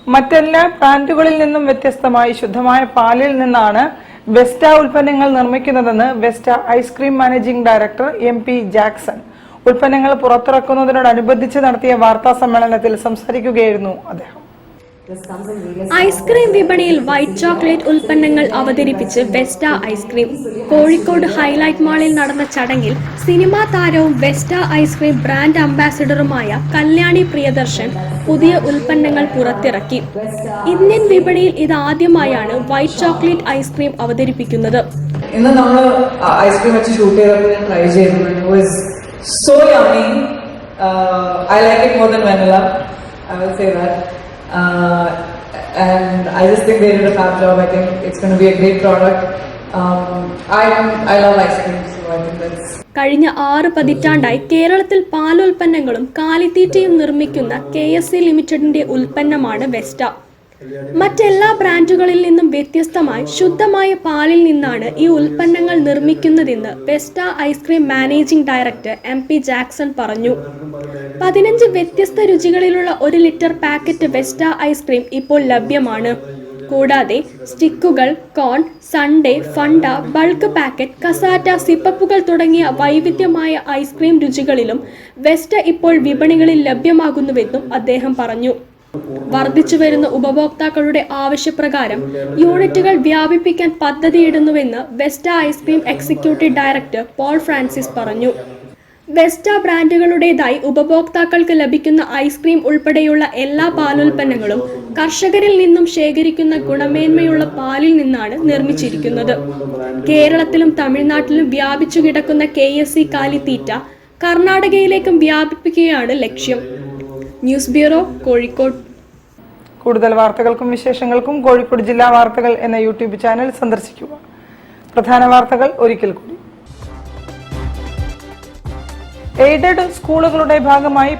മറ്റെല്ലാ ബ്രാൻഡുകളിൽ നിന്നും വ്യത്യസ്തമായി ശുദ്ധമായ പാലിൽ നിന്നാണ് വെസ്റ്റ ഉൽപ്പന്നങ്ങൾ നിർമ്മിക്കുന്നതെന്ന് Vesta ice cream managing director M P. Jackson ഉൽപ്പന്നങ്ങൾ പുറത്തിറക്കുന്നതിനോടനുബന്ധിച്ച് നടത്തിയ വാർത്താ സമ്മേളനത്തിൽ സംസാരിക്കുകയായിരുന്നു അദ്ദേഹം. ഐസ്ക്രീം വിപണിയിൽ വൈറ്റ് ചോക്ലേറ്റ് ഉൽപ്പന്നങ്ങൾ അവതരിപ്പിച്ച് വെസ്റ്റ ഐസ്ക്രീം. കോഴിക്കോട് ഹൈലൈറ്റ് മാളിൽ നടന്ന ചടങ്ങിൽ സിനിമാ താരവും വെസ്റ്റ ഐസ്ക്രീം ബ്രാൻഡ് അംബാസിഡറുമായ കല്യാണി പ്രിയദർശൻ പുതിയ ഉൽപ്പന്നങ്ങൾ പുറത്തിറക്കി. ഇന്ത്യൻ വിപണിയിൽ ഇതാദ്യമായാണ് വൈറ്റ് ചോക്ലേറ്റ് ഐസ്ക്രീം അവതരിപ്പിക്കുന്നത്. ഇന്ന് നമ്മൾ ഐസ്ക്രീം വെച്ച് ഷൂട്ട് ചെയ്തപ്പോൾ ട്രൈ ചെയ്തിട്ടുണ്ട്. So yummy. I like it more than vanilla. I will say that. And I just think they did a fab job. I think it's going to be a great product. I love ice cream, so I think that's. കഴിഞ്ഞ 6 പതിറ്റാണ്ടായി കേരളത്തിൽ പാലുൽപ്പന്നങ്ങളും കാലിത്തീറ്റയും നിർമ്മിക്കുന്ന KSC ലിമിറ്റഡിന്റെ ഉൽപ്പന്നമാണ് Vesta. മറ്റെല്ലാ ബ്രാൻഡുകളിൽ നിന്നും വ്യത്യസ്തമായി ശുദ്ധമായ പാലിൽ നിന്നാണ് ഈ ഉൽപ്പന്നങ്ങൾ നിർമ്മിക്കുന്നതെന്ന് Vesta ice cream managing director M P. Jackson പറഞ്ഞു. 15 വ്യത്യസ്ത രുചികളിലുള്ള 1 ലിറ്റർ പാക്കറ്റ് വെസ്റ്റ ഐസ്ക്രീം ഇപ്പോൾ ലഭ്യമാണ്. കൂടാതെ സ്റ്റിക്കുകൾ, കോൺ, സൺഡേ, ഫണ്ട, ബൾക്ക് പാക്കറ്റ്, കസാറ്റ, സിപ്പപ്പുകൾ തുടങ്ങിയ വൈവിധ്യമായ ഐസ്ക്രീം രുചികളിലും വെസ്റ്റ ഇപ്പോൾ വിപണികളിൽ ലഭ്യമാകുന്നുവെന്നും അദ്ദേഹം പറഞ്ഞു. വർദ്ധിച്ചുവരുന്ന ഉപഭോക്താക്കളുടെ ആവശ്യപ്രകാരം യൂണിറ്റുകൾ വ്യാപിപ്പിക്കാൻ പദ്ധതിയിടുന്നുവെന്ന് Vesta ice cream executive director Paul Francis പറഞ്ഞു. വെസ്റ്റ ബ്രാൻഡുകളുടേതായി ഉപഭോക്താക്കൾക്ക് ലഭിക്കുന്ന ഐസ്ക്രീം ഉൾപ്പെടെയുള്ള എല്ലാ പാലുൽപ്പന്നങ്ങളും കർഷകരിൽ നിന്നും ശേഖരിക്കുന്ന ഗുണമേന്മയുള്ള പാലിൽ നിന്നാണ് നിർമ്മിച്ചിരിക്കുന്നത്. കേരളത്തിലും തമിഴ്നാട്ടിലും വ്യാപിച്ചു കിടക്കുന്ന KSC കാലിത്തീറ്റ കർണാടകയിലേക്കും വ്യാപിപ്പിക്കുകയാണ് ലക്ഷ്യം. News bureau, Kozhikode. കൂടുതൽ വാർത്തകൾക്കും വിശേഷങ്ങൾക്കും കോഴിക്കോട് ജില്ലാ വാർത്തകൾ എന്ന യൂട്യൂബ് ചാനൽ സന്ദർശിക്കുക. പ്രധാന വാർത്തകൾ ഒരിക്കൽ കൂടി. എയ്ഡഡ് സ്കൂളുകളുടെ ഭാഗമായി